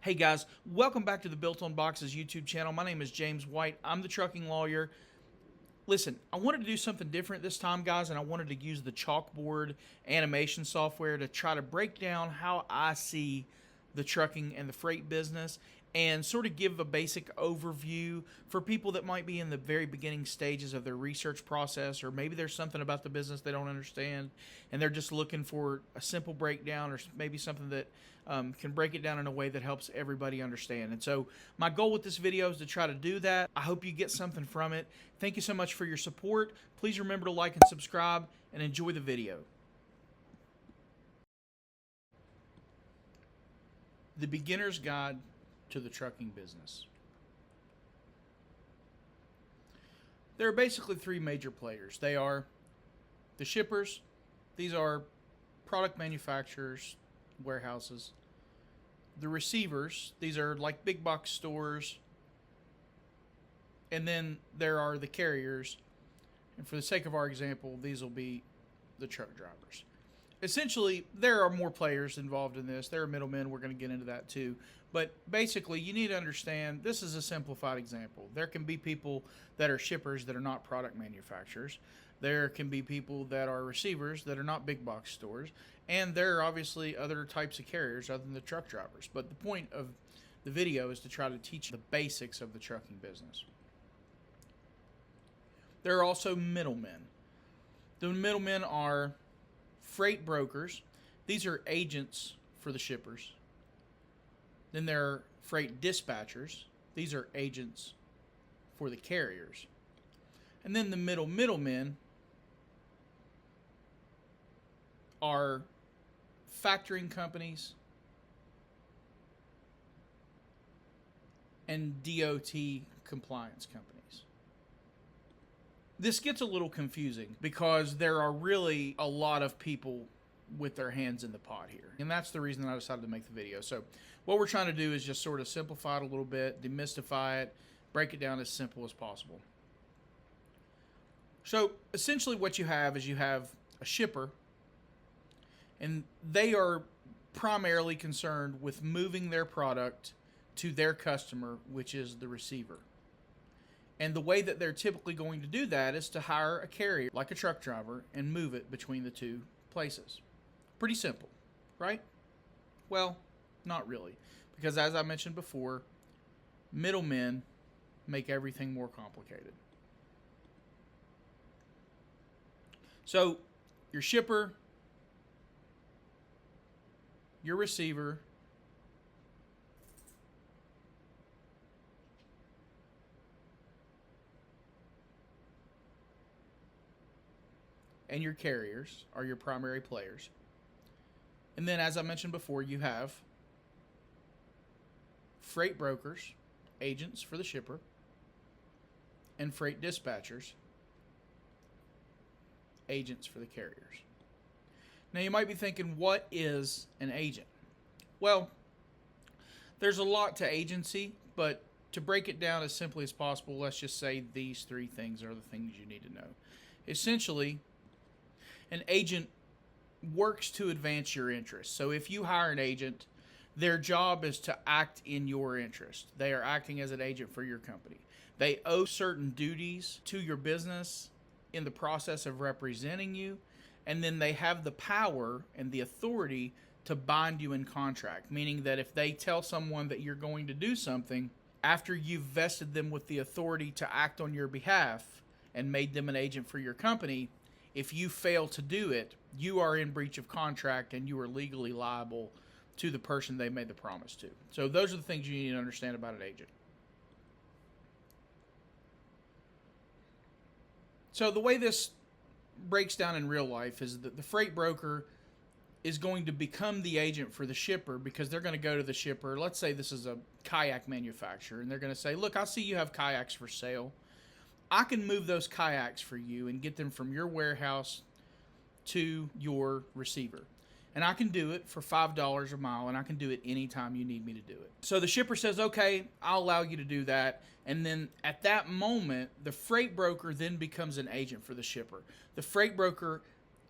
Hey guys, welcome back to the Built on Boxes YouTube channel. My name is James White. I'm the trucking lawyer. Listen, I wanted to do something different this time, guys, and I wanted to use the chalkboard animation software to try to break down how I see the trucking and the freight business and sort of give a basic overview for people that might be in the very beginning stages of their research process, or maybe there's something about the business they don't understand and they're just looking for a simple breakdown, or maybe something that can break it down in a way that helps everybody understand. And so my goal with this video is to try to do that. I hope you get something from it. Thank you so much for your support. Please remember to like and subscribe and enjoy the video. The Beginner's Guide to the Trucking Business. There are basically three major players. They are the shippers. These are product manufacturers, warehouses. The receivers. These are like big box stores. And then there are the carriers. And for the sake of our example, these will be the truck drivers. Essentially, there are more players involved in this. There are middlemen. We're going to get into that too. But basically, you need to understand this is a simplified example. There can be people that are shippers that are not product manufacturers. There can be people that are receivers that are not big box stores. And there are obviously other types of carriers other than the truck drivers. But the point of the video is to try to teach the basics of the trucking business. There are also middlemen. The middlemen are freight brokers. These are agents for the shippers. Then there are freight dispatchers. These are agents for the carriers. And then the middlemen are factoring companies and DOT compliance companies. This gets a little confusing because there are really a lot of people with their hands in the pot here. And that's the reason that I decided to make the video. So what we're trying to do is just sort of simplify it a little bit, demystify it, break it down as simple as possible. So essentially what you have is you have a shipper, and they are primarily concerned with moving their product to their customer, which is the receiver. And the way that they're typically going to do that is to hire a carrier, like a truck driver, and move it between the two places. Pretty simple, right? Well, not really. Because as I mentioned before, middlemen make everything more complicated. So, your shipper, your receiver, and your carriers are your primary players. And then, as I mentioned before, you have freight brokers, agents for the shipper, and freight dispatchers, agents for the carriers. Now, you might be thinking, what is an agent? Well, there's a lot to agency, but to break it down as simply as possible, let's just say these three things are the things you need to know. Essentially, an agent works to advance your interests. So if you hire an agent, their job is to act in your interest. They are acting as an agent for your company. They owe certain duties to your business in the process of representing you, and then they have the power and the authority to bind you in contract, meaning that if they tell someone that you're going to do something, after you've vested them with the authority to act on your behalf and made them an agent for your company, if you fail to do it, you are in breach of contract and you are legally liable to the person they made the promise to. So those are the things you need to understand about an agent. So the way this breaks down in real life is that the freight broker is going to become the agent for the shipper, because they're going to go to the shipper. Let's say this is a kayak manufacturer, and they're going to say, look, I see you have kayaks for sale. I can move those kayaks for you and get them from your warehouse to your receiver. And I can do it for $5 a mile, and I can do it anytime you need me to do it. So the shipper says, okay, I'll allow you to do that. And then at that moment, the freight broker then becomes an agent for the shipper. The freight broker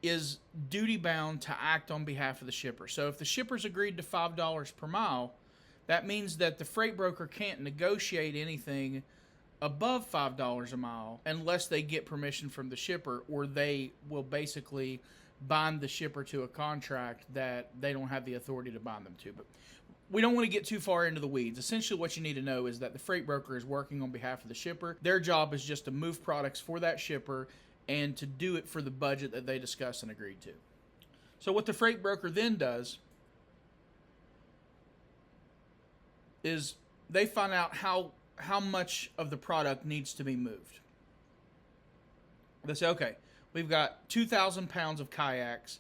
is duty bound to act on behalf of the shipper. So if the shipper's agreed to $5 per mile, That means that the freight broker can't negotiate anything above $5 a mile unless they get permission from the shipper, or they will basically bind the shipper to a contract that they don't have the authority to bind them to. But we don't want to get too far into the weeds. Essentially, what you need to know is that the freight broker is working on behalf of the shipper. Their job is just to move products for that shipper and to do it for the budget that they discussed and agreed to. So what the freight broker then does is they find out how much of the product needs to be moved. They say, okay, we've got 2,000 pounds of kayaks.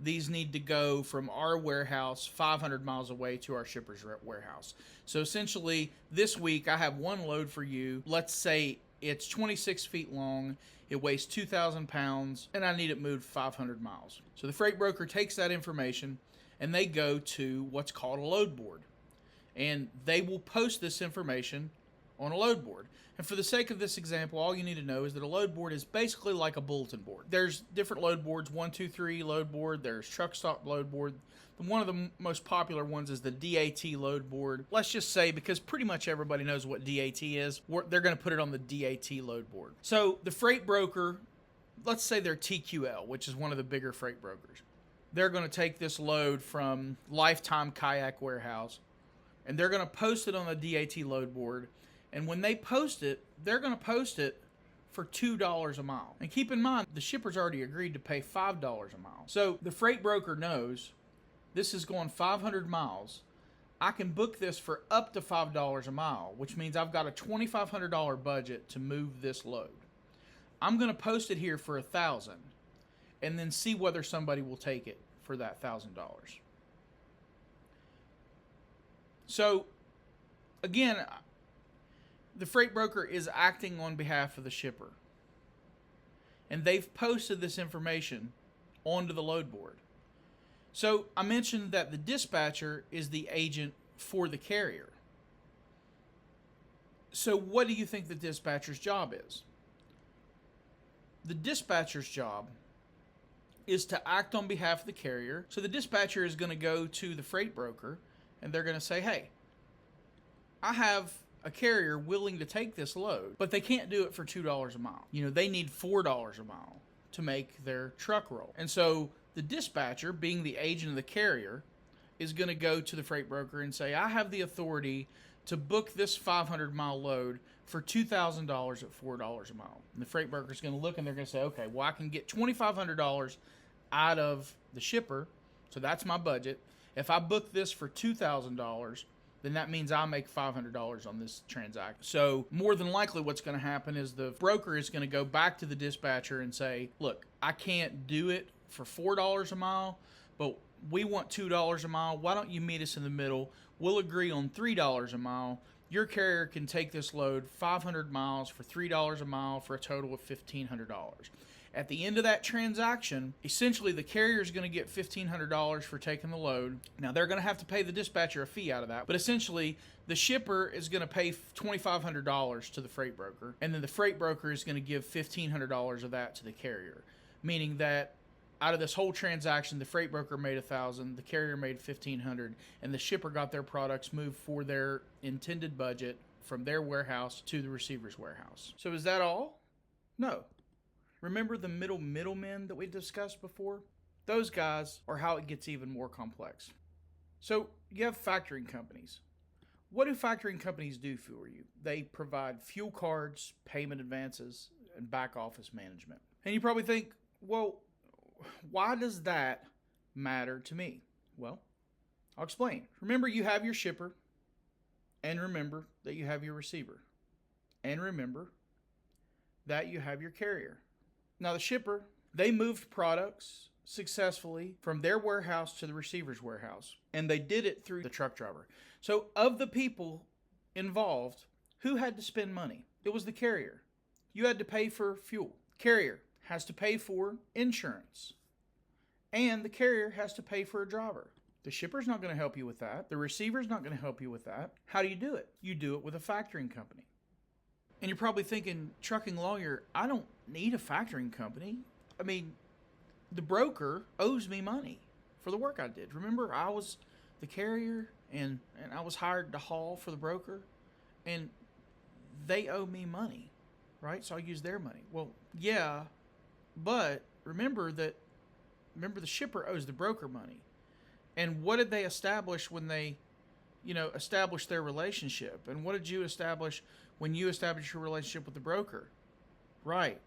These need to go from our warehouse 500 miles away to our shipper's warehouse. So essentially, this week I have one load for you. Let's say it's 26 feet long. It weighs 2,000 pounds, and I need it moved 500 miles. So the freight broker takes that information, and they go to what's called a load board. And they will post this information on a load board. And for the sake of this example, all you need to know is that a load board is basically like a bulletin board. There's different load boards, 1, 2, 3 load board. There's truck stop load board. One of the most popular ones is the DAT load board. Let's just say, because pretty much everybody knows what DAT is, they're going to put it on the DAT load board. So the freight broker, let's say they're TQL, which is one of the bigger freight brokers. They're going to take this load from Lifetime Kayak Warehouse, and they're going to post it on the DAT load board. And when they post it, they're going to post it for $2 a mile. And keep in mind, the shipper's already agreed to pay $5 a mile. So the freight broker knows this is going 500 miles. I can book this for up to $5 a mile, which means I've got a $2,500 budget to move this load. I'm going to post it here for $1,000 and then see whether somebody will take it for that $1,000. So again, the freight broker is acting on behalf of the shipper. And they've posted this information onto the load board. So I mentioned that the dispatcher is the agent for the carrier. So what do you think the dispatcher's job is? The dispatcher's job is to act on behalf of the carrier. So the dispatcher is going to go to the freight broker and they're going to say, hey, I have a carrier willing to take this load, but they can't do it for $2 a mile. They need $4 a mile to make their truck roll. And so the dispatcher, being the agent of the carrier, is going to go to the freight broker and say, I have the authority to book this 500-mile load for $2,000 at $4 a mile. And the freight broker is going to look and they're going to say, okay, well, I can get $2,500 out of the shipper, so that's my budget. If I book this for $2,000, then that means I make $500 on this transaction. So more than likely what's going to happen is the broker is going to go back to the dispatcher and say, look, I can't do it for $4 a mile, but we want $2 a mile. Why don't you meet us in the middle? We'll agree on $3 a mile. Your carrier can take this load 500 miles for $3 a mile for a total of $1,500. At the end of that transaction, essentially the carrier is going to get $1,500 for taking the load. Now, they're going to have to pay the dispatcher a fee out of that, but essentially the shipper is going to pay $2,500 to the freight broker, and then the freight broker is going to give $1,500 of that to the carrier, meaning that out of this whole transaction, the freight broker made $1,000, the carrier made $1,500, and the shipper got their products moved for their intended budget from their warehouse to the receiver's warehouse. So is that all? No. Remember the middlemen that we discussed before? Those guys are how it gets even more complex. So you have factoring companies. What do factoring companies do for you? They provide fuel cards, payment advances, and back office management. And you probably think, well, why does that matter to me? Well, I'll explain. Remember, you have your shipper, and remember that you have your receiver, and remember that you have your carrier. Now, the shipper, they moved products successfully from their warehouse to the receiver's warehouse, and they did it through the truck driver. So, of the people involved, who had to spend money? It was the carrier. You had to pay for fuel. Carrier has to pay for insurance, and the carrier has to pay for a driver. The shipper's not going to help you with that. The receiver's not going to help you with that. How do you do it? You do it with a factoring company. And you're probably thinking, trucking lawyer, I don't need a factoring company. I mean, the broker owes me money for the work I did. Remember, I was the carrier. and I was hired to haul for the broker, and they owe me money, right? So I use their money. Well, yeah, but remember the shipper owes the broker money. And what did they establish when they, established their relationship? And what did you establish when you established your relationship with the broker? Right.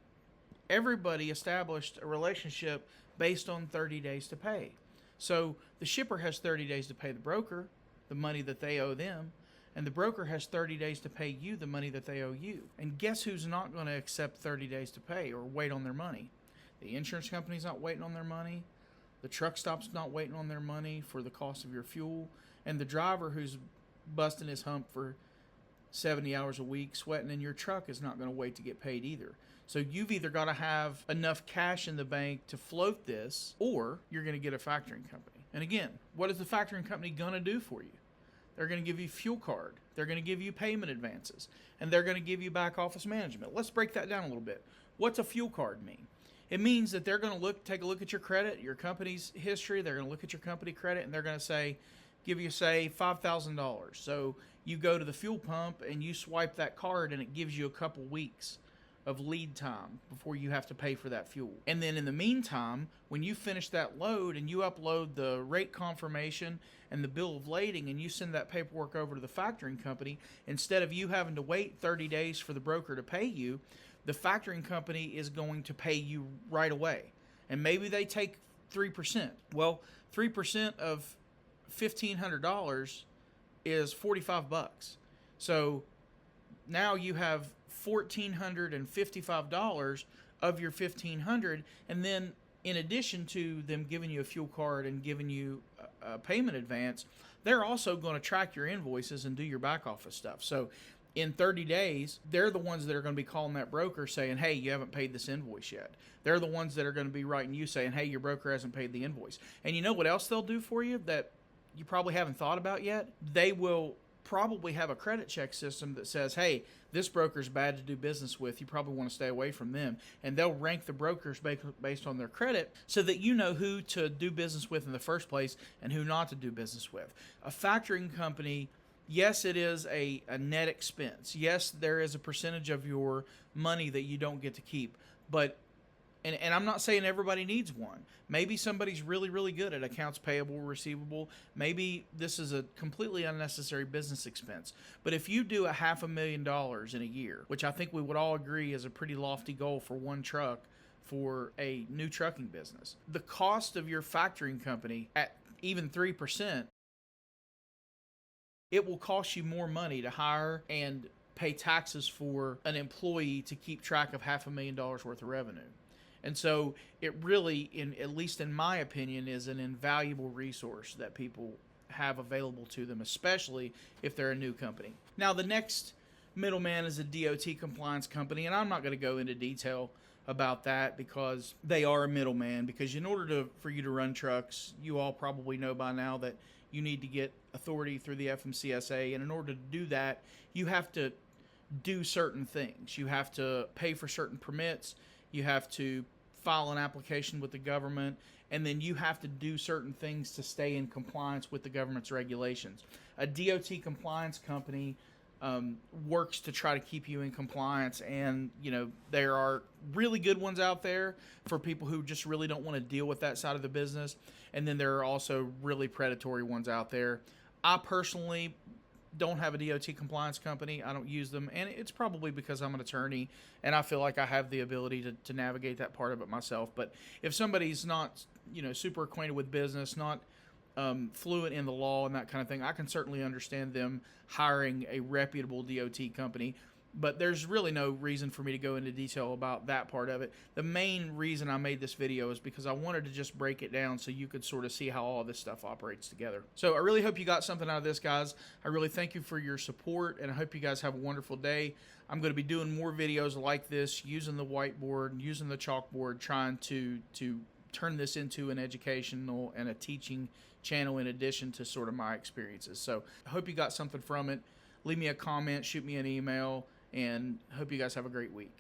Everybody established a relationship based on 30 days to pay. So the shipper has 30 days to pay the broker the money that they owe them, and the broker has 30 days to pay you the money that they owe you. And guess who's not going to accept 30 days to pay or wait on their money? The insurance company's not waiting on their money. The truck stop's not waiting on their money for the cost of your fuel. And the driver who's busting his hump for 70 hours a week sweating in your truck is not going to wait to get paid either. So you've either got to have enough cash in the bank to float this, or you're going to get a factoring company. And again, what is the factoring company going to do for you? They're going to give you fuel card. They're going to give you payment advances. And they're going to give you back office management. Let's break that down a little bit. What's a fuel card mean? It means that they're going to take a look at your credit, your company's history. They're going to look at your company credit, and they're going to give you $5,000. So you go to the fuel pump and you swipe that card, and it gives you a couple weeks of lead time before you have to pay for that fuel. And then in the meantime, when you finish that load and you upload the rate confirmation and the bill of lading and you send that paperwork over to the factoring company, instead of you having to wait 30 days for the broker to pay you, the factoring company is going to pay you right away. And maybe they take 3%. Well, 3% of $1,500 is $45. So now you have $1,455 of your $1,500, and then in addition to them giving you a fuel card and giving you a payment advance, they're also going to track your invoices and do your back office stuff. So in 30 days, they're the ones that are going to be calling that broker saying, hey, you haven't paid this invoice yet. They're the ones that are going to be writing you saying, hey, your broker hasn't paid the invoice. And you know what else they'll do for you that you probably haven't thought about yet? They will probably have a credit check system that says, hey, this broker's bad to do business with. You probably want to stay away from them. And they'll rank the brokers based on their credit so that you know who to do business with in the first place and who not to do business with. A factoring company, yes, it is a net expense. Yes, there is a percentage of your money that you don't get to keep. But and I'm not saying everybody needs one. Maybe somebody's really, really good at accounts payable, receivable. Maybe this is a completely unnecessary business expense. But if you do $500,000 in a year, which I think we would all agree is a pretty lofty goal for one truck for a new trucking business, the cost of your factoring company at even 3%, it will cost you more money to hire and pay taxes for an employee to keep track of $500,000 worth of revenue. And so it really, at least in my opinion, is an invaluable resource that people have available to them, especially if they're a new company. Now, the next middleman is a DOT compliance company, and I'm not going to go into detail about that because they are a middleman. Because in order for you to run trucks, you all probably know by now that you need to get authority through the FMCSA, and in order to do that, you have to do certain things. You have to pay for certain permits. You have to file an application with the government, and then you have to do certain things to stay in compliance with the government's regulations. A DOT compliance company works to try to keep you in compliance, and there are really good ones out there for people who just really don't want to deal with that side of the business, and then there are also really predatory ones out there. I personally don't have a DOT compliance company. I don't use them, and it's probably because I'm an attorney and I feel like I have the ability to navigate that part of it myself. But if somebody's not super acquainted with business, not fluent in the law and that kind of thing, I can certainly understand them hiring a reputable DOT company. But there's really no reason for me to go into detail about that part of it. The main reason I made this video is because I wanted to just break it down so you could sort of see how all this stuff operates together. So I really hope you got something out of this, guys. I really thank you for your support, and I hope you guys have a wonderful day. I'm going to be doing more videos like this, using the whiteboard, using the chalkboard, trying to turn this into an educational and a teaching channel in addition to sort of my experiences. So I hope you got something from it. Leave me a comment, shoot me an email, and hope you guys have a great week.